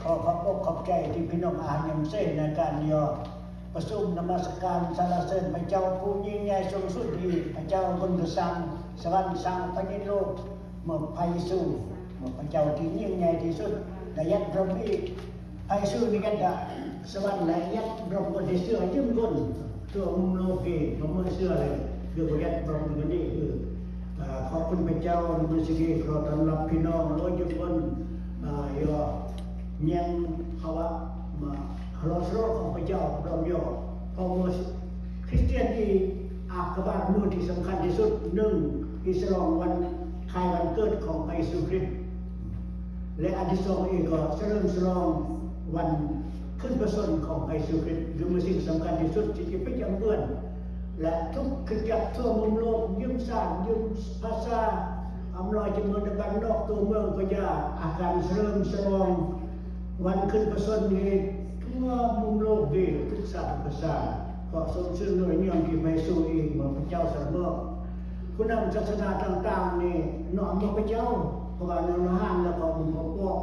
ขอขอบอกขอบใจที่พี่น้องอายังเส้นในการยอประชุมนมัสการสรรเสริญพระเจ้าผู้ยิ่งใหญ่สูงสุดดีพระเจ้าบนดุสังสวรรค์สังพระนิโรธเมื่อพระเยซูเมื่อพระเจ้าที่ยิ่งใหญ่ที่สุดและยัดพระมีพระเยซูนี่กันดาสวรรค์และยัดพระคนที่เชื่อยืมคนตัวมุมโลกีผมไม่เชื่อเลยเรื่องยัดพระคนนี้ขอบคุณพระเจ้ามุสลิมขอต้อนรับพี่น้องโดยยืมคนยอเมียนภาวะมาฮลอสโรของพระเจ้าเราโยพอมคริสเตียนที่อากาบาตนู่นที่สำคัญที่สุดหนึ่งอิสลามวันคล้ายวันเกิดของพระเยซูคริสต์และอันที่สองเองก็เฉลิมฉลองวันขึ้นพระชนม์ของพระเยซูคริสต์คือเป็นสิ่งสำคัญที่สุดที่จะเป็นอย่างเพื่อนและทุกคริสตจักรทั่วมุมโลกยืมสร้างยืมภาษาอำลอยจำนวนในบ้านนอกตัวเมืองก็จะอาการเฉลิมฉลองวันขึ้นพระชนม์นี้ทั่วมุมโลกดีทุกศาสตร์ภาษาเพราะทรงชื่อหน่วยนิยมที่พระเยซูเองเหมือนพระเจ้าสรรเสริญผู้นำศาสนาต่างๆนี่น้อมพระเจ้าเพราะว่าเรื่องอาหารแล้วก็มุมของพวก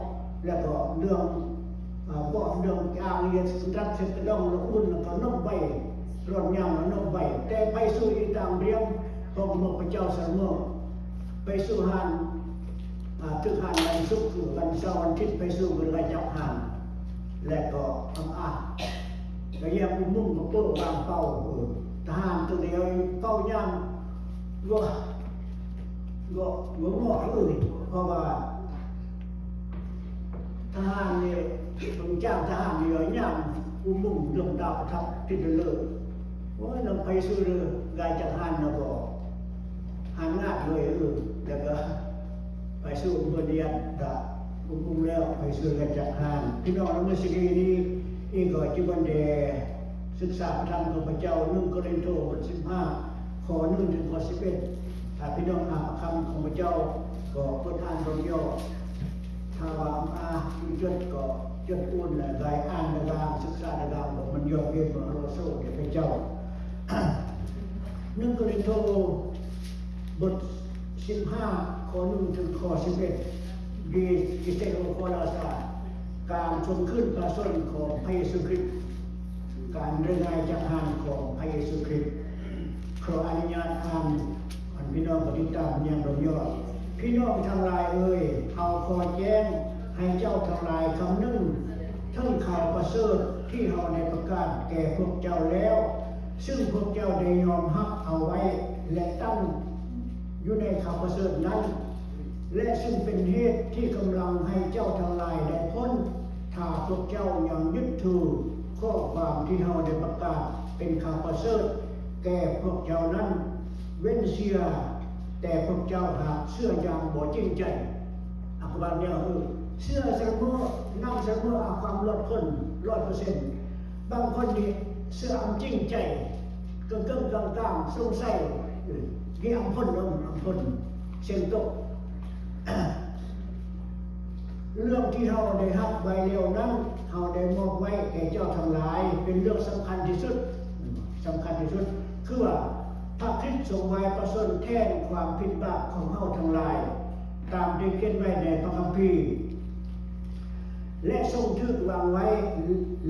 แล้วก็เรื่องพวกเรื่องการเรียนสุดรักเสด็จดองแล้วอุ่นแล้วก็นกใบร้อนยำแล้วนกใบแต่พระเยซูอีกตามเรียงพระองค์พระเจ้าสรรเสริญไปสู่หานถึงหานวันศุกร์วันเสาร์วันอาทิตย์ไปสู่บริการจับหานและก็ทำแล้วยังมุ่งกับเปิ้ลวางเป้าทหารตัวเดียวเป้าย่างก็งอเพราะว่าทหารเนี่ยต้องจ้างทหารเดียวย่างมุ่งลงดาวทับที่จะเลิกว่าเราไปสู่เรือกายจักรหานนะก็หางาดเลยแล้วก็ไปสู่เมื่อเดียนก็มุ่งแล้วไปสู่กายจักรหานพี่น้องเราเมื่อสิกีนี้อีกก็จีบันเดศึกษาธรรมของพระเจ้า1 โครินธ์บท 15 ข้อ 1 ถึงข้อ 11ถ้าพี่น้องอ่านคำของพระเจ้าก็เปิดอ่านตรงย่อถ้าว่าจดก็จดอุ่นและรายอ่านในการศึกษาในการบอกมันย่อเรียนของเราโซ่เดี๋ยวพระเจ้า1 โครินธ์บท 15 ข้อ 1 ถึงข้อ 11ดีกิเตโรโคลาซาการชมขึ้นพระชนม์ของพระเยซูคริสต์การเรื่องงานจากหานของพระเยซูคริสต์ขออนุญาตอ่านพี่น้องปฏิตามอย่างรยอดพี่น้องทั้งหลายเอาขอแจ้งให้เจ้าทั้งหลายคำนึงทั้งข่าวประเสริฐที่เราได้ประกาศแก่พวกเจ้าแล้วซึ่งพวกเจ้าได้ยอมรับเอาไว้และตั้งอยู่ในข่าวประเสริฐนั้นและซึ่งเป็นเหตุที่กำลังให้เจ้าทั้งหลายได้พ้นถ้าพวกเจ้ายังยึดถือข้อความที่เราได้ประกาศเป็นข่าวประเสริฐแก่พวกเจ้านั้นเว้นเสียแต่พวกเจ้าหากเชื่ออย่างบ่จริงใจอักบารเนี่ยเชื่อเสมอนั่งเสมอเอาความลดพ้น100%บางคนนี่เชื่ออันจริงใจกึ่งกลางสงสัยนี่อัมพลเส้นตกเรื่องที่เราได้รับไว้แล้วนั้นเราได้มอบไว้แก่เจ้าทั้งหลายเป็นเรื่องสำคัญที่สุดคือว่าพระคริสต์ทรงไว้ประสนแทนความผิดบาปของเราทั้งหลายตามที่เขียนไว้ในพระคัมภีร์และทรงถูกวางไว้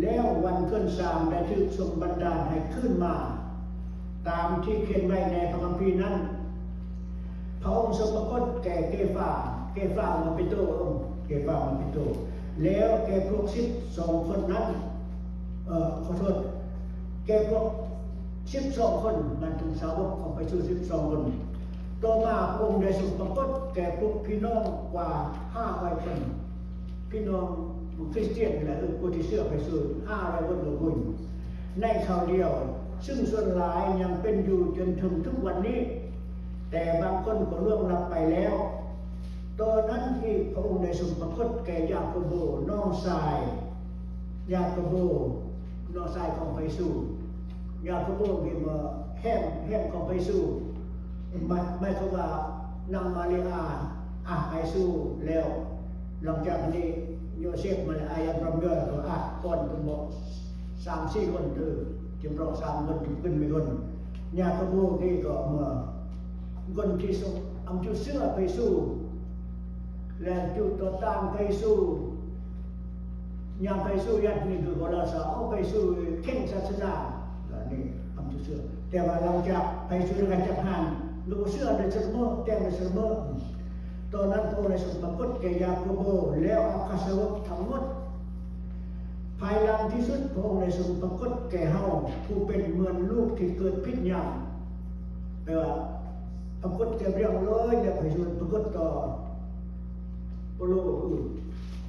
แล้ววันขึ้น3ได้ถูกทรงบันดาลให้ขึ้นมาตามที่เขียนไว้ในพระคัมภีร์นั้นพระองค์ทรงปรากฏแก่เกฟามาเป็นตัวแล้วแก่พวก12 คนนั้นขอโทษแก่พวก12 คนมันถึงสาวกของพระเยซู12 คนต่อมาพระองค์ได้ทรงปรากฏแก่พวกพี่น้องกว่า500 คนพี่น้องคริสเตียนแหละผู้ที่เชื่อพระเยซู500 คนกับคุณในคราวเดียวซึ่งส่วนหลายยังเป็นอยู่จนถึงทุกวันนี้แต่บางคนก็ล่วงลับไปแล้วตอนนั้นที่พระองค์ได้ทรงปรากฏแก่ยาโคโบน้องชายของพระเยซูยาโคโบเรียกว่าแห้มของพระเยซูไม่เขาว่านางมาริอาพระเยซูแล้วหลังจากนี้โยเซฟมาอายันรำเยอะก็ก่อนก็บอก3-4 คนจึงรอ3 คนจึงขึ้นไม่คนยาโคโบนี่ก็เมื่อคนที่ทรงอำจุเสื้อพระเยซูและจุดต่อต้านพระเยซู ยามไปสู้ยัดนี่คือคนเราสาวไปสู้เข่งศาสนาแล้วนี่ทำเชื่อแต่ว่าเราจะไปสู้กันจับหันลูกเชื่อในเสมอแต่ในเสมอตอนนั้นพระองค์ได้ทรงปรากฏแก่ยาโคโบแล้วอาคาสาวกทั้งหมดภายหลังที่สุดพระองค์ได้ทรงปรากฏแก่เฮาผู้เป็นเหมือนลูกที่เกิดผิดยามแปลว่าปรากฏแก่เรียงเลยแล้วไปสู่ปรากฏต่อโปโล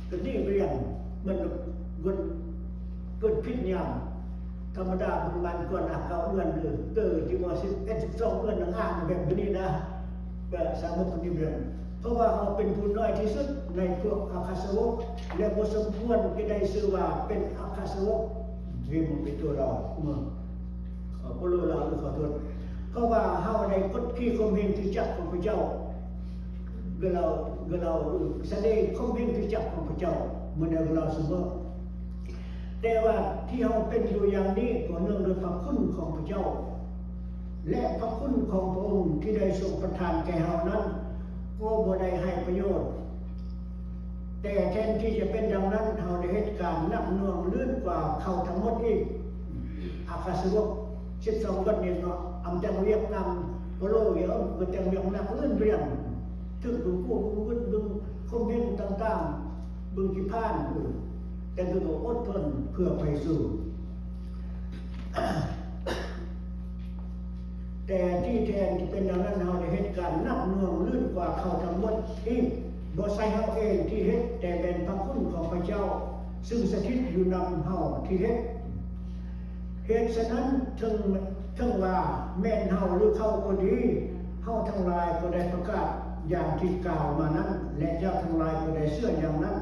ก็นี่เรียงมันเกิดผิดยามธรรมดามันก่อนเก่าเอื้อนเลยเกิดที่ว่า12เอื้อนอ่านแบบนี้นะแบบสามคนที่เรียนเพราะว่าเขาเป็นผู้น้อยที่สุดในพวกอาคาสาวกและบ่สมควรที่ได้ชื่อว่าเป็นอาคาสาวกที่มันเป็นตัวเราเมื่อพวกเราขอโทษเพราะว่าเฮาในกฎที่คมเห็นที่จักของพระเจ้าเราแสดงคมเห็นที่จักของพระเจ้าเมื่อในเราเสมอแต่ว่าที่เราเป็นอยู่อย่างนี้ก็เนื่องด้วยพระคุณของพระเจ้าและพระคุณของพระองค์ที่ได้ทรงประทานแก่เรานั้นก็บ่ได้ให้ประโยชน์แต่แทนที่จะเป็นดังนั้นเราได้เหตุการณ์นักหน่วงลื่นกว่าเขาทั้งหมดอีกอาคาสาวก12คนนี้ก็อำจังเรียกนำโปโลเยอะก็จังเรียกนักลื่นเรียงถึงดูพวกบึงคอมเมนต์ต่างๆบึงที่ผ่านแต่ก็อดทนเพื่อไปสู่แต่ที่แทนที่เป็นดังนั้นเราได้เหตุการณ์นักหน่วงลื่นกว่าเขาทั้งหมดอีกบ่ใช่เฮาเองที่เฮ็ดแต่เป็นพระคุณของพระเจ้าซึ่งสถิตอยู่นำเฮาที่เฮ็ดเหตุฉะนั้นถึงว่าแม่นเฮาหรือเขาก็ดีเฮาทั้งหลายก็ได้ประกาศอย่างที่กล่าวมานั้นและเจ้าทั้งหลายก็ได้เชื่ออย่างนั้น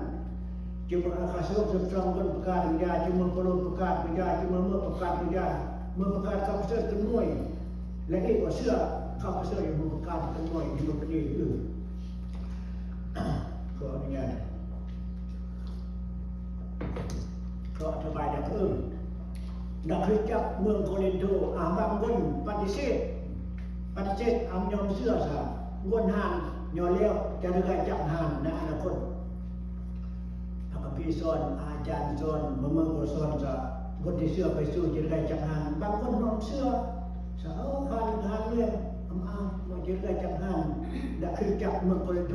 จึงอาคาสาวก12คนประกาศวิญญาณจึงมาโปโลประกาศวิญญาณจึงมาเมื่อประกาศวิญญาณเมื่อประกาศข้าพเจ้าเป็นหน่วยและนี่ก็เชื่อข้าพเจ้าอย่างประกาศเป็นหน่วยที่มันเป็นอื่นขออนุญาตขออธิบายอย่างอื่นนักคริสต์จักรเมืองโครินโตบางคนปฏิเสธอำยอมเชื่อซะงวนหานยอเลี้ยวจะได้จับหานในอนาคตพระคัมภีร์สอนอาจารย์สอนเมื่อก็สอนจะคนที่เชื่อไปสู้จะได้จับหานบางคนน้อมเชื่อสาวหานเรื่องว่าจะได้จับหานนักคริสต์จักรเมืองโครินโต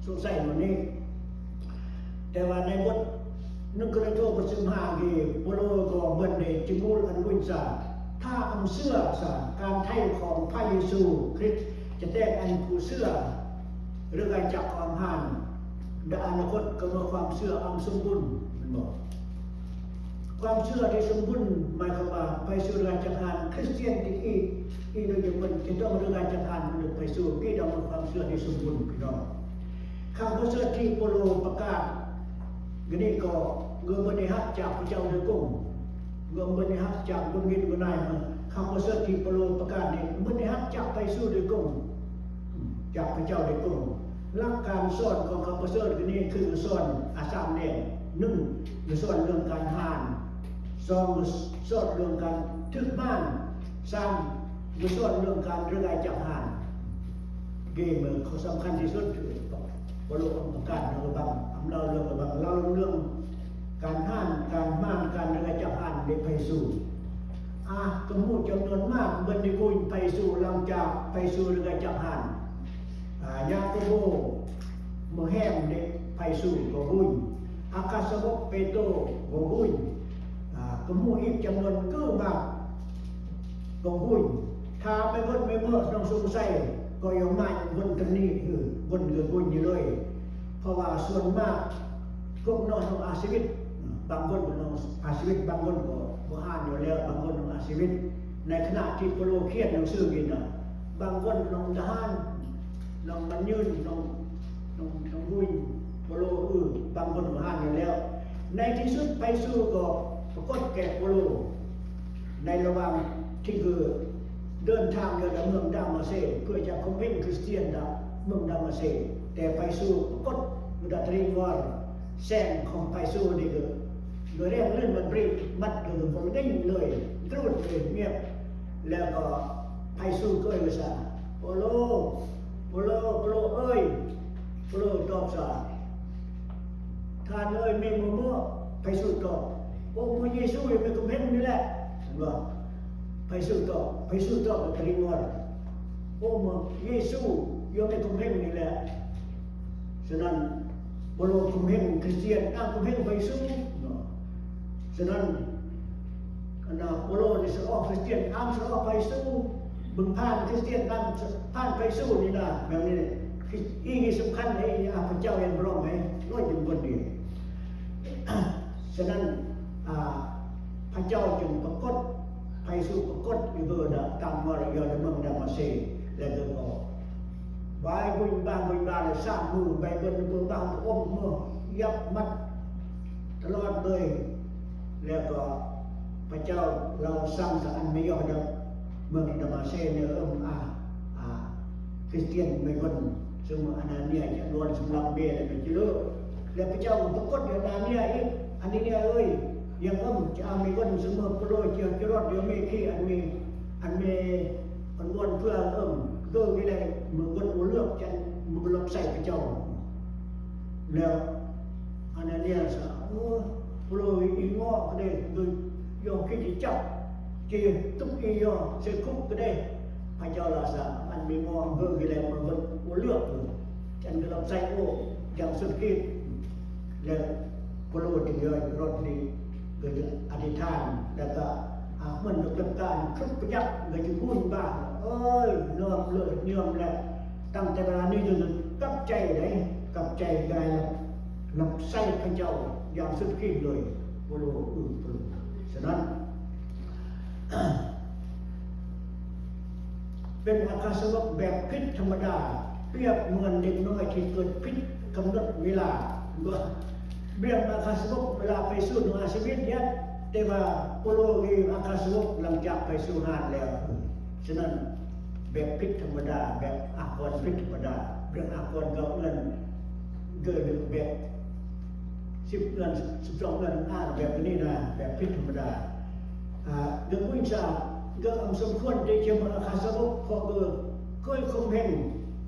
สงสัยวันนี้แต่ว่าในบทนึกกระโจบซึ่งหากีโปโลก็เบิดในจิมูลอันวินซาถ้าอำเชื่อสาการไถ่ของพระเยซูคริสต์จะได้อันผู้เชื่อหรือการจับความห่านในอนาคตก็มีความเชื่ออันสมบูรณ์มันบอกความเชื่อที่สมบูรณ์หมายความว่าไปสู่การจับห่านคริสเตียนที่อีโดยเฉพาะจะต้องเรื่องการจับห่านไปสู่ที่เรามีความเชื่อที่สมบูรณ์พี่น้องคำพูดที่โปโลประกาศนี่ก็เงินบริหารจากพระเจ้าโดยตรงเงินบริหารจากบุญเงินบุญนายมาคำพูดที่โปโลประกาศนี่บริหารจากไปสู่โดยตรงจากพระเจ้าโดยตรงหลักการสอนของคำพูดนี้คือสอนอาสามเนี่ย1คือสอนเรื่องการหาน2สอนเรื่องการทึกบ้าน3คือสอนเรื่องการเรื่องจับหานเกมเขาสำคัญที่สุดคือโปโลประกาศเราบางเราเรื่องการห้านการม่านการอะไรจะผ่านในไปสู่กมูจำนวนมากเมื่อในบุญไปสู่หลังจากไปสู่เรือจะผ่านยาโกโบโมแฮมเด็กไปสู่ก็บุญอาคาสวกเปโตก็บุญกมูอีกจำนวนก็มากก็บุญถ้าไม่พ้นไม่เมื่อต้องสงสัยก็ยังไม่บนกันนี้คือบนเรือบุญอยู่เลยเพราะว่าส่วนมากพวกน้องอาชีวิตบางคนน้องอาชีวิตบางคนก็บ่อ่านอยู่แล้วบางคนน้องอาชีวิตในขณะที่โปโลเขียนหนังสือกินบางคนน้องทหารน้องมันยืนน้องบุญโปโลบางคนบ่อ่านอยู่แล้วในที่สุดไปสู่ก็ปรากฏแก่โปโลในระหว่างที่คือเดินทางเดินเมืองดามาเซเพื่อจะคอมเมนต์คริสเตียนเมืองดามาเซแต่ไปสู่กฎมุดตรีวอร์แสงของไปสู่นี่คือโดยเรียกเลื่อนมันปรีมัดคือผมได้ยินเลยตรูดเลยเงียบแล้วก็ไปสู่ก็เอซาโปโลเอ้ยโปโลตอบซาท านเอ้ยเมมเมื่อไปสู่ต่อโอ้พระเยซูยังไม่กำเพ็ญนี่แหละว่าไปสู่ต่อกับกริงวรโอ้เมื่อเยซูยังไม่กำเพ็ญนี่แหละฉะนั้นบโลกำเพ็ญคริสเตียนอ้างกำเพ็ญไปสู่ฉะนั้นนะบโลกนี่สอคริสเตียนอ้างสอไปสู่บึงผ่านคริสเตียนอ้างผ่านไปสู่นี่นะแบบนี้อีกสำคัญเลยพระเจ้ายังร้องไหมร้อยจึงคนเดียวฉะนั้นพระเจ้าจึงปรากฏไปสู่ปรากฏอยู่เบอร์ตามวารยอดเมืองดามาเซและก็บอกวายบุญบางเลยสร้างมือไปบนเมืองบางอมเมื่อยับมัดตลอดเลยแล้วก็พระเจ้าเราสร้างสรรค์ไม่ยอดเมืองดามาเซเนี่ยคริสเตียนไม่คนซึ่งอันนั้นเนี่ยจะรวนสำหรับเบลเป็นเยอะแล้วพระเจ้าปรากฏอยู่นานเนี่ยอีกอันนี้เนี่ยยังจะเอามีคนเสมอโปรยเจียวจะรอดเดี๋ยวไม่ขี้อันวนเพื่อก็ไม่ได้มือคนเลือกจะมือลบใส่พระเจ้าแล้วอันนั้นเนี่ยสะโปรยอีงอก็ได้โดยยอมคิดจับจีตุ๊กอียอเสกคุกก็ได้พระเจ้าลาสะอันมีงอเพื่ออะไรมือคนเลือกจันก็ลบใส่โอ้อย่างสุดคิดแล้วโปรยที่เยอะรถนี้เกิดอธิษฐานแล้วก็มันดำเนินการทุกประยักษ์เลยจะพูดบ้างเอ้ยเนื่อมเลยเนื่อมแหละตั้งแต่เวลานี้จนกับใจเลยกับใจกายหลับไส้พระเจ้าอย่างสุดขีดเลยโปรฉะนั้นเป็นอาการสงบแบบพิษธรรมดาเปรียบเหมือนเด็กน้อยที่เกิดพิษกำหนดเวลาเบี่ยงอาคาสงบเวลาไปสู่หน่วยชีวิตเนี่ยแต่ว่าโปโลกีอาคาสงบหลังจากไปสู่หานแล้วฉะนั้นแบบพิษธรรมดาแบบอากรพิษธรรมดาเรื่องอากรกับเงินเกิดแบบ10 เงิน12 เงินแบบนี้นะแบบพิษธรรมดาเรื่องวิชาเรื่องสมควรที่จะมาอาคาสงบเพราะเคยคงเห็น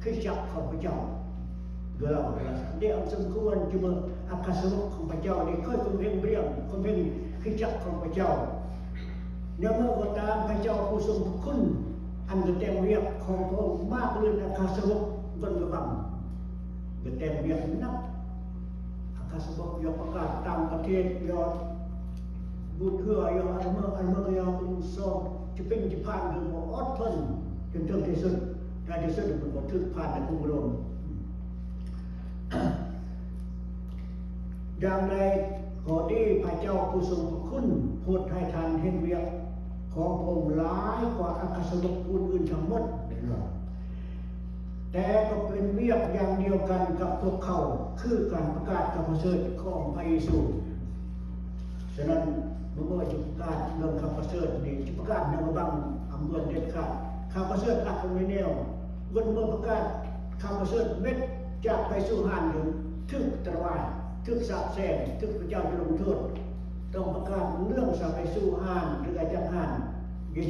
คือจับของพระเจ้าเราเดี๋ยวสมควรจะมาอาคาสงบของพระเจ้านี่เคยคงเห็นเรื่องคงเห็นคือจับของพระเจ้าเนื่อเมื่อก็ตามพระเจ้าผู้ทรงคุณอันจะแต่งเรียกของพระองค์มากเลยอาคาสงบบนกระบังจะแต่งเรียกนักอาคาสงบยกประกาศตามประเทศยอดบุตรเหือยอดอันเมื่อยอดอุศบจะเป็นจะผ่านหรือว่าอดทนจนถึงที่สุดในที่สุดมันก็ถึงผ่านในกรุงโรมดังในขอที่พระเจ้าผู้ทรงคุณโปรดให้ทานเห็นเวียกของพระองค์หลายกว่าอาคาสงบผู้อื่นทั้งหมดแต่ก็เป็นเวียกอย่างเดียวกันกับพวกเขาคือการประกาศคำประเสริฐของพระเยซูฉะนั้นเมื่อจะประกาศเรื่องคำประเสริฐนี้จะประกาศในระบังอำเภอเด็ดขาดคำประเสริฐอักไม่แนววันเมื่อประกาศคำประเสริฐเม็ดจากไปสู่หานถึงทึกตะวันทึกสาบแสงทึกพระเจ้าจะลงโทษต้องประกาศเรื่องสาไปสู่หานหรืออาจจะหานยี่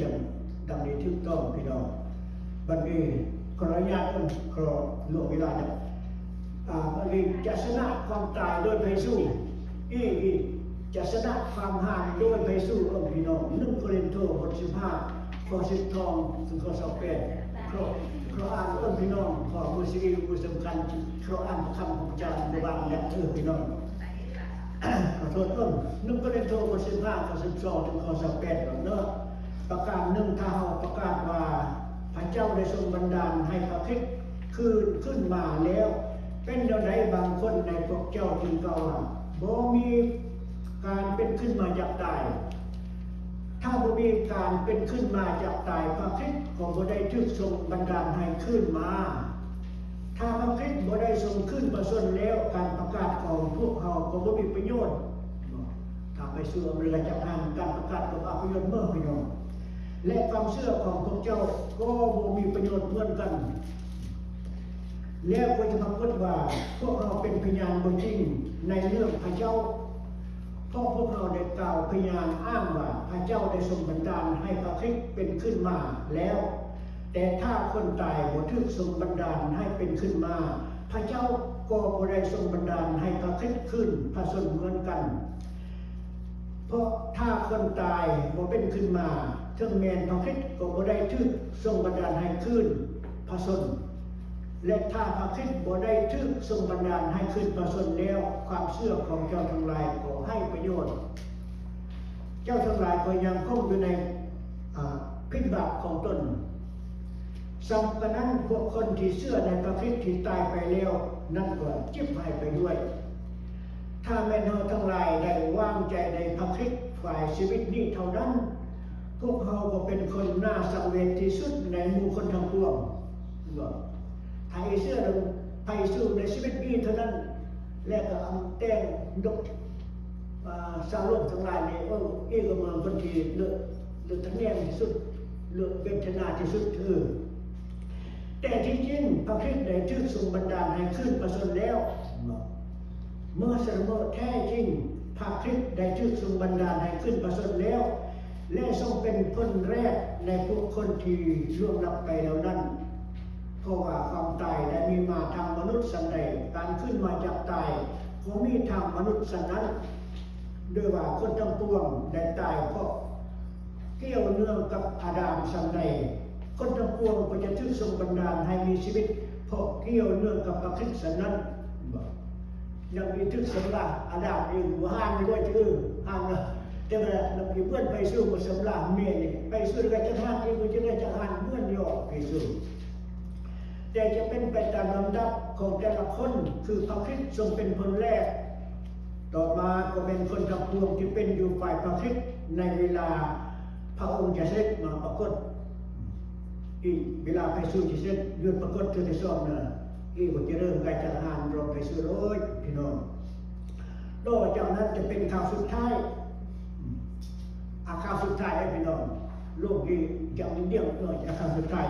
ดังนี้ทึกต้องพี่น้องบัดนี้ขออนุญาตขอหลวงเวลาเนี่ยบัดนี้จะชนะความตายโดยไปสู่จะชนะความหานโดยไปสู่พี่น้อง1 โครินธ์บท 15 ข้อ 10 ถึงข้อ 28ขออ่านพี่น้องขอมือซีมือสำคัญขออ่านคำของพระเจ้าในบางและพี่น้องขอโทษ1 โครินธ์บท 15 ข้อ 12 ถึงข้อ 28เนาะประการ1ถ้าเราประกาศว่าพระเจ้าได้ทรงบันดาลให้พระคริสต์ขึ้นมาแล้วเป็นเดี๋ยวใดบางคนในพวกเจ้าจึงกล่าวว่าบ่มีการเป็นขึ้นมาจากตายถ้าบ่มีการเป็นขึ้นมาจากตายพระคริสต์ก็บ่ได้ถูกทรงบันดาลให้ขึ้นมาถ้าพระคริสต์บ่ได้ทรงขึ้นประชนแล้วการประกาศของพวกเขาก็บ่มีประโยชน์ถ้าไปสู่อเมริกาจากทางการประกาศของอัปยศเมื่อพี่น้องและความเชื่อของพวกเจ้าก็บ่มีประโยชน์เหมือนกันแล้วก็จะปรากฏว่าพวกเราเป็นพยานบนจริงในเรื่องพระเจ้าเพราะพวกเราได้กล่าวพยานอ้างว่าพระเจ้าได้ทรงบันดาลให้พระคริสต์เป็นขึ้นมาแล้วแต่ถ้าคนตายบ่ถูกทรงบันดาลให้เป็นขึ้นมาพระเจ้า ก็บ่ได้ทรงบันดาลให้พระคริสต์ขึ้นพระชนเหมือนกันเพราะถ้าคนตายบ่เป็นขึ้นมาถึงแม้นพระคริสต์ก็บ่ได้ถูกทรงบันดาลให้ขึ้นพระชนและถ้าพระคริสต์บ่ได้ถูกทรงบันดาลให้ขึ้นพระชนแล้วความเชื่อของเจ้าทั้งหลายก็ให้ประโยชน์เจ้าทั้งหลายก็ยังคงอยู่ในพิษบาปของตนสำคัญนั้นพวกคนที่เชื่อในพระคริสต์ที่ตายไปแล้วนั่นก็จิบหายไปด้วยถ้าแม่นเราทั้งหลายได้วางใจในพระคริสต์ฝ่ายชีวิตนี้เท่านั้นพวกเราก็เป็นคนน่าสังเวชที่สุดในหมู่คนทั้งปวงไทยเชื่อไปสู่ในชีวิตนี้เท่านั้นและก็อันแต่งดกสาวโลกทั้งหลายนี่เอกเมืองคนที่เลือกทั้งแน่ที่สุดเลือกเวทนาที่สุดแต่ที่จริงพระคริสต์ได้ถูกทรงบันดาลให้ขึ้นพระชนแล้วเมื่อเสมอแท้จริงพระคริสต์ได้ถูกทรงบันดาลให้ขึ้นพระชนแล้วและทรงเป็นคนแรกในพวกคนที่ล่วงลับไปแล้วนั้นเพราะว่าความตายได้มีมาทางมนุษย์สันใดการขึ้นมาจากตายก็มีทางมนุษย์สันนั้นด้วยว่าคนทั้งปวงได้ตายเพราะเกี่ยวเนื่องกับอาดัมสันใดคนทั้งปวงก็จะถูกทรงบันดาลให้มีชีวิตเพราะเกี่ยวเนื่องกับพระคริสต์นั้นยังมีทึกสำลักอาดัมเองว่าห้ามไม่ด้วยห้ามนะแต่ว่าเราไปเพื่อนไปสู้กับสำลักเมียนี่ไปสู้กับจะห้ามเองก็จะได้จะห้ามเพื่อนย่อไปสู้แต่จะเป็นไปตามลำดับของแต่ละคนคือพระคริสต์ทรงเป็นคนแรกต่อมาก็เป็นคนทั้งปวงที่เป็นอยู่ฝ่ายพระคริสต์ในเวลาพระองค์จะเสด็จมาปรากฏอีกเวลาไปสู่จะเสด็จยืนปรากฏที่ที่ซ่อมนะอีกก็จะเริ่มการจัดงานรอไปสู่โอ้ยพี่น้องต่อจากนั้นจะเป็นข่าวสุดท้ายข่าวสุดท้ายให้พี่น้องโลกนี้จะมีเดียวหน่อยจากข่าวสุดท้าย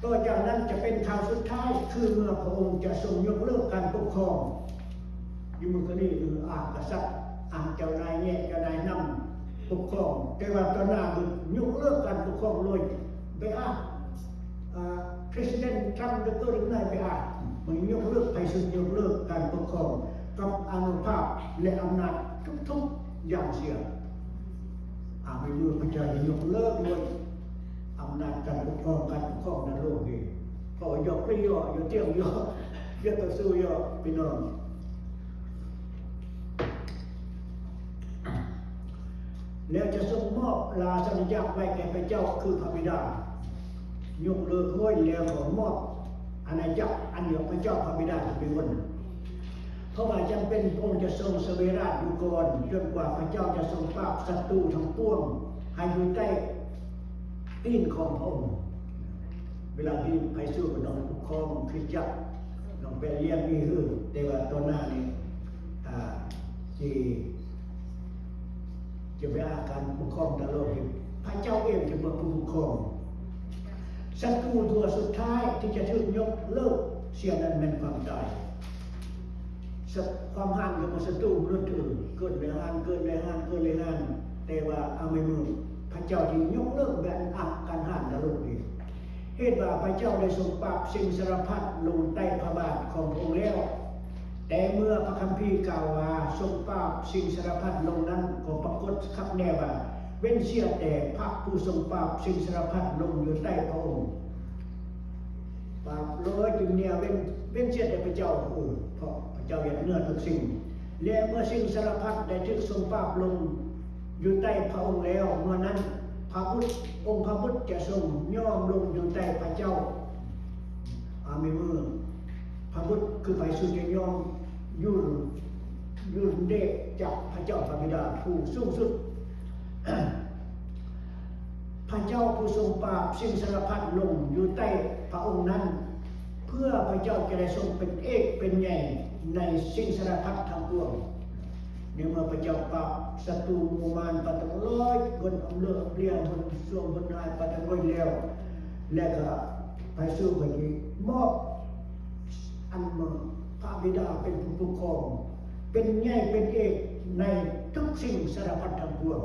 ต่อจากนั้นจะเป็นข่าวสุดท้ายคือเมื่อพระองค์จะทรงยกเลิกการปกครองอยู่เมืองนี้คือกษัตริย์เจ้านายเนี่ยเจ้านายนำปกครองแต่ว่าตอนหน้าคือยกเลิกการปกครองเลยไปPresiden Trump ได้ก็ได้ไปมันยกเลิกไปสู่ยกเลิกการปกครองกับอานุภาพและอำนาจทุกๆอย่างเสียไม่รู้พระเจ้าจะยกเลิกเลยอำนาจการปกครองในโลกนี้เพราะยกไปย่อยกเที่ยงย่อยกต่อสู้ย่อพี่น้องแล้วจะทรงมอบลาสัญญาไว้แก่พระเจ้าคือพระบิดายกเลิกห้วยแล้วก็มอบอาณาจักรอันเดียวพระเจ้าพระบิดาเป็นคนเพราะว่าจำเป็นองค์จะทรงเสวยราชอยู่ก่อนจนกว่าพระเจ้าจะทรงปราบศัตรูทั้งปวงให้อยู่ใต้ตีนของพระองค์เวลาที่ไปสู้กับน้องปกครองคริสตจักรน้องไปเลี้ยงมีแต่ว่าตอนหน้านี้ที่จะไปการปกครองในโลกนี้พระเจ้าเองจะเป็นผู้ปกครองศัตรูตัวสุดท้ายที่จะถูกยกเลิกเสียนั้นเป็นความตายความห่างกับศัตรูรุ่นอื่นเกิดในห่างแต่ว่าเอาไม่มือพระเจ้าที่ยกเลิกแบบการห่างในโลกนี้เหตุว่าพระเจ้าได้ทรงปราบสิ่งสารพัดลงใต้พระบาทของพระองค์แล้วแต่เมื่อพระคัมภีร์กล่าวว่าทรงปราบสิ่งสารพัดลงนั้นก็ปรากฏครับแน่ว่าเว้นเสียแต่พระผู้ทรงปราบสิ่งสารพัดลงอยู่ใต้พระองค์ปราบเลยจึงเนี่ยเว้นเสียแต่พระเจ้าเพราะพระเจ้าอย่างเนื้อทุกสิ่งและเมื่อสิ่งสารพัดได้ถูกทรงปราบลงอยู่ใต้พระองค์แล้วเมื่อนั้นพระพุทธองค์พระพุทธจะทรงย่อมลงอยู่ใต้พระเจ้าไม่เมื่อพระพุทธคือไปสู่จะย่อมยืนเดชจากพระเจ้าพระบิดาผู้สูงสุดพระเจ้าผู้ทรงปราบสิ่งสารพัดลงอยู่ใต้พระองค์นั้นเพื่อพระเจ้าจะได้ทรงเป็นเอกเป็นใหญ่ในสิ่งสารพัดทั้งปวงเมื่อพระเจ้าปราบศัตรูมูมานปัตตะร้อยคนอำเลือกเปลี่ยนคนส่วงคนนายปัตตะร้อยแล้วและก็ไปสู่คนนี้มอบอันมาพระบิดาเป็นผู้ปกครองเป็นใหญ่เป็นเอกในทุกสิ่งสารพัดทั้งปวง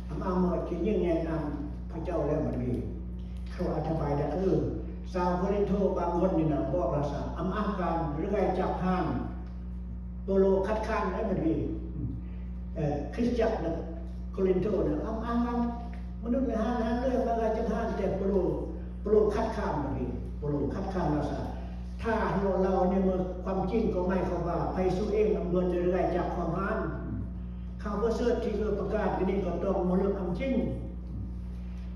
อามาหมดที่ยิ่งแนะนำพระเจ้าแล้วมันมีเขาอธิบายได้ ชาวโครินโตบางคนนี่นะบอกเราซะอำอ้างการหรือไงจับห้างโปโลคัดค้านได้มันดีคริสตจักรนะโครินโตนะอำอ้างกันมนุษย์ในห้างนั้นเรื่องอะไรจังห้างแต่โปโลคัดค้านมันดีโปโลคัดค้านเราซะถ้าเราเนี่ยเมื่อความจริงก็ไม่เข้าว่าไปสู้เองอำนวยเรื่อยๆจากความห้านข่าวประเสริฐที่ประกาศกันนี่ก็ต้องมาเรื่องความจริง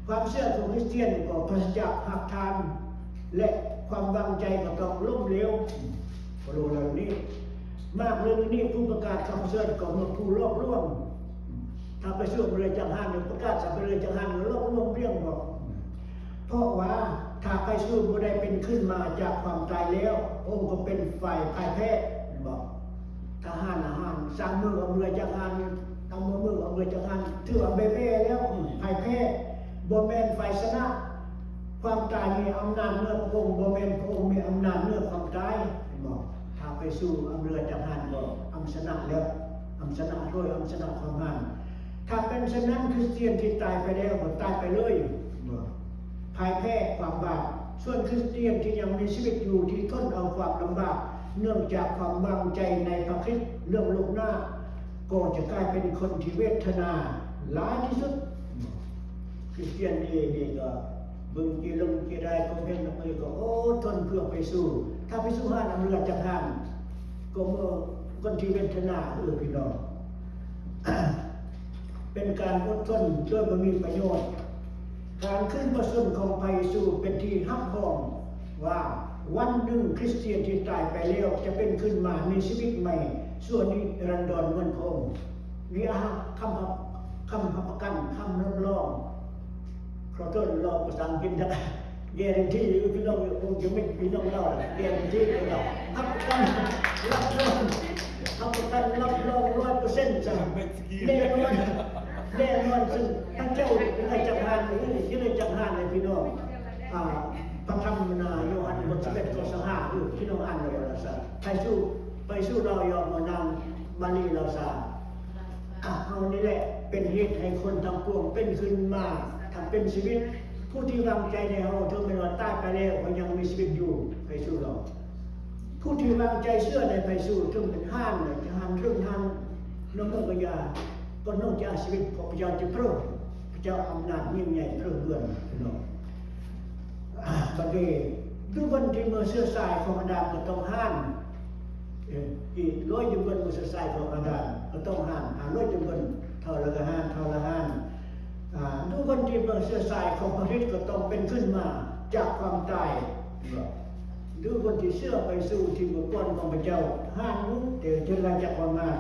ความเชื่อของคริสเตียนก็ปราศจากหักทานและความวางใจก็ต้องล้มเหลวโปโลเหล่านี้มากเรื่องนี้ผู้ประกาศคำเสริฐก็มาผู้รอบร่วมถ้าไปสู้เรือจังหันหรือประกาศสับเรือจังหันหรือรอบร่วมเรื่องบอกเพราะว่าถ้าไปสู้ผู้ใดเป็นขึ้นมาจากความตายแล้วองค์ก็เป็นฝ่ายพ่ายแพ้บอกทหารสร้างมือเอาเรือจังหันเอามือเอาเรือจังหันถือว่าเบ้แล้วพ่ายแพ้บ่แม่นฝ่ายชนะความตายมีอำนาจเหนือพระองค์บ่แม่นพระองค์มีอำนาจเหนือความตายบอกถ้าไปสู้เอาเรือจังหันก็อำชนะแล้วอำชนะด้วยอำชนะความหันถ้าเป็นเช่นนั้นคริสเตียนที่ตายไปแล้วก็ตายไปเลยพ่ายแพ้ความบาปส่วนคริสเตียนที่ยังมีชีวิตอยู่ที่ทนเอาความลำบากเนื่องจากความวางใจในพระคริสต์เรื่องโลกหน้าก็จะกลายเป็นคนที่เวทนาหลายที่สุดคริสเตียนนี่ก็บึงกีลงกีได้ก็เพ่งนักเลยก็โอ้ทนเพื่อไปสู้ถ้าไปสู้ห้านเรือจากห้านก็เมื่อคนที่เวทนาพี่น้อง เป็นการอดทนโดยไม่มีประโยชน์การขึ้นประสนของไพสู่เป็นที่ฮับห้องว่าวันหนึ่งคริสเตียนที่ตายไปแล้วจะเป็นขึ้นมามีชีวิตใหม่ส่วนนี้รันดรเหมือนพระองค์มีคำประกันคำรับรองขอโทษเราภาษาอังกฤษนะเกณฑ์ที่พี่น้องคงจะไม่พี่น้องเล่าเกณฑ์ที่เราฮับประกันรับรองฮับประกันรับรอง100%จ้ะแน่นอนซึ่งพระเจ้าในจักรวาลนี้ที่ในจักรวาลในพี่น้องพระธรรมนาโยฮันบท11ข้อ5พี่น้องอ่านเลยละซะไปสู้เรายอมมานำบาลีเราซะเอานี่แหละเป็นเหตุให้คนทั้งปวงเป็นขึ้นมาทำเป็นชีวิตผู้ที่วางใจในเราถึงแม้ว่าตายไปแล้วก็ยังมีชีวิตอยู่ไปสู้เราผู้ที่วางใจเชื่อในไปสู้ถึงเป็นห้านเลยจะห้านเรื่องห้านน้องเมื่อกยาก็นอกจากชีวิตของพระเจ้าจะพระเจ้าอำนาจยิ่งใหญ่เพื่อเพื่อนพี่น้องบัดนี้ดูวันที่เมื่อเสื้อสายของอาดามก็ต้องห้านอีก100จุดเมื่อเสื้อสายของอาดามก็ต้องห้าน100จุดเท่าละห้านดูวันที่เมื่อเสื้อสายของพระคริสต์ก็ต้องเป็นขึ้นมาจากความตายดูวันที่เชื่อไปสู่ที่บุคคลของพระเจ้าห้านนู้นเดี๋ยวจะละจากความงาน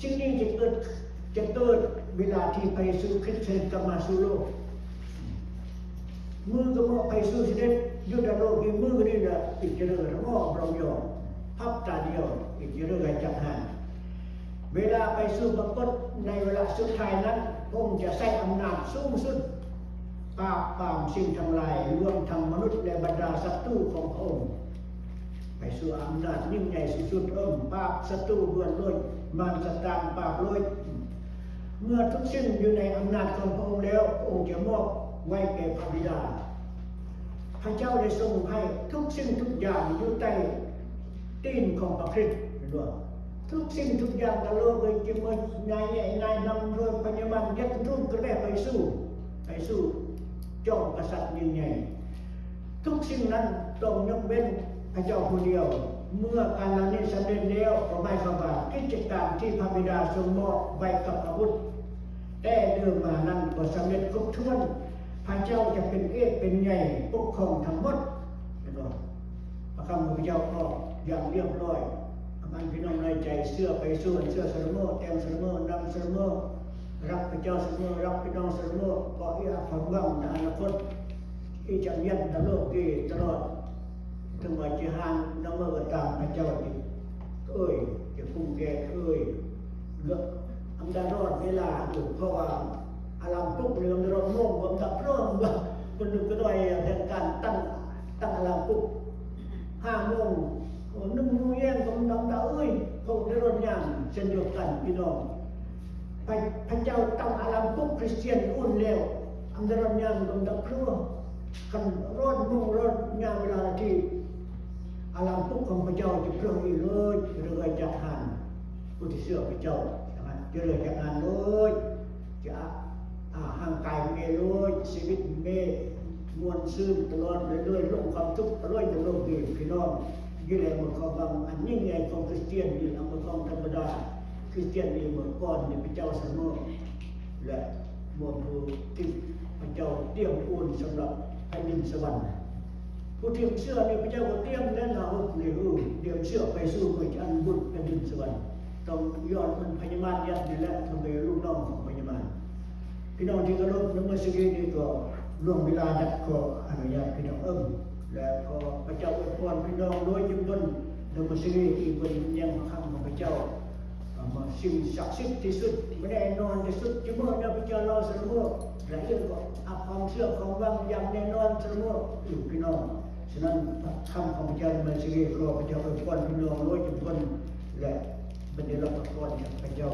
สิ่งนี้จะเกิดเวลาที่ไปสู่คริสเตียนกลับมาสู่โลกมือก็มองไปสู่เสด็จยุดโลกอีมือนี่นะอีกจะเรื่องงอกเราหยอดพับตาเดียวอีกจะเรื่องอะไรจับหันเวลาไปสู่ปรากฏในเวลาสุดท้ายนั้นพระองค์จะใช้อำนาจสูงสุดปราบปรามสิ่งทั้งหลายรวมทั้งมนุษย์และบรรดาศัตรูของพระองค์ไปสู่อำนาจยิ่งใหญ่สุดปราบศัตรูเบื้องล้นมารซาตานปราบล้นเมื่อทุกสิ่งอยู่ในอำนาจของพระองค์แล้วพระองค์จะมอบไว้แก่พระบิดาพระเจ้าได้ทรงให้ทุกสิ่งทุกอย่างอยู่ใต้ตีนของพระคริสต์ด้วยทุกสิ่งทุกอย่างตลอดเลยจึงว่านายนำโดยปัญญามันยัดรุ่งกระแบไปสู้จอมกษัตริย์ยิ่งใหญ่ทุกสิ่งนั้นต้องยกเว้นพระเจ้าผู้เดียวเมื่อการนี้สำเร็จแล้วก็หมายความว่ากิจการที่พระบิดาทรงมอบไว้กับอาวุธแต่เดิมมานั้นก็สำเร็จครบถ้วนพระเจ้าจะเป็นเป็นใหญ่ปกครองทั้งหมดพระคำของพระเจ้าก็อย่างเรียบร้อยมันพี่น้องในใจเสื้อไปสู้เสื้อสลโมแตงสลโมนำสลโมรักพระเจ้าสลโมรักพี่น้องสลโมก็อยากความหวังในอนาคตที่จะยันตลอดที่ตลอดถึงว่าจะหานน้ำเมื่อตามพระเจ้าอีกจะคุ้มแก่เลือกอันดารอดเวลาอยู่เพราะว่าอารามปลุกเรื่องรถโม่งผมดับร้อนว่าคนหนึ่งก็ได้เรื่องการตั้งอารามปลุก5 โมง1 โมงเย็นก็น้ำตาพวกในรถย่างเช่นเดียวกันพี่น้องพระเจ้าตั้งอารามปลุกคริสเตียนอุ่นแล้วอันดารอดย่างก็ดับร้อนช กันร้อนมุ่งร้อนงานเวลาที่อาลังปุ๊กของพระเจ้าจะเพิ่มอีกเลยจะเลยจากหันผู้ที่เชื่อพระเจ้าจะเลยจากหันเลยจะห่างกายเมเลยชีวิตเมมวลซื่นตลอดเรื่อยๆลงความทุกข์ตลอดจะลงดีพี่น้องยี่แหละมันเขาฟังอันยิ่งใหญ่ของคริสเตียนนี่มันของธรรมดาคริสเตียนนี่เมื่อก่อนเนี่ยพระเจ้าเสมอและมวลผู้ที่พระเจ้าเตรียมอุ่นสำหรับแผ่นดินสวรรค์ผู้ที่เชื่อในพระเจ้าก็เตรียมแน่นอนในเตรียมเชื่อไปสู่ไปอันบุญแผ่นดินสวรรค์ต้องย้อนมันพยาบาลยัดนี่แหละทำให้ลูกน้องของพยาบาลพี่น้องที่กระลบน้ำมันสิกีนี่ก็ล่วงเวลานักก็อนุญาตพี่น้องและก็พระเจ้าอวยพรพี่น้องโดยจุดบนน้ำมันสิกีที่เป็นยังคำของพระเจ้ามาสิ่งศักดิ์สิทธิ์ที่สุดไม่ได้นอนที่สุดจะเมื่อพระเจ้าเราเสมอและเรื่องก็ความเชื่อของบางอย่างแน่นอนเสมออยู่พี่น้องฉะนั้นคำของพระเจ้ามันสิกีก็พระเจ้าอวยพรพี่น้องโดยจุดบนและบรรดาพระพรจากพระเจ้า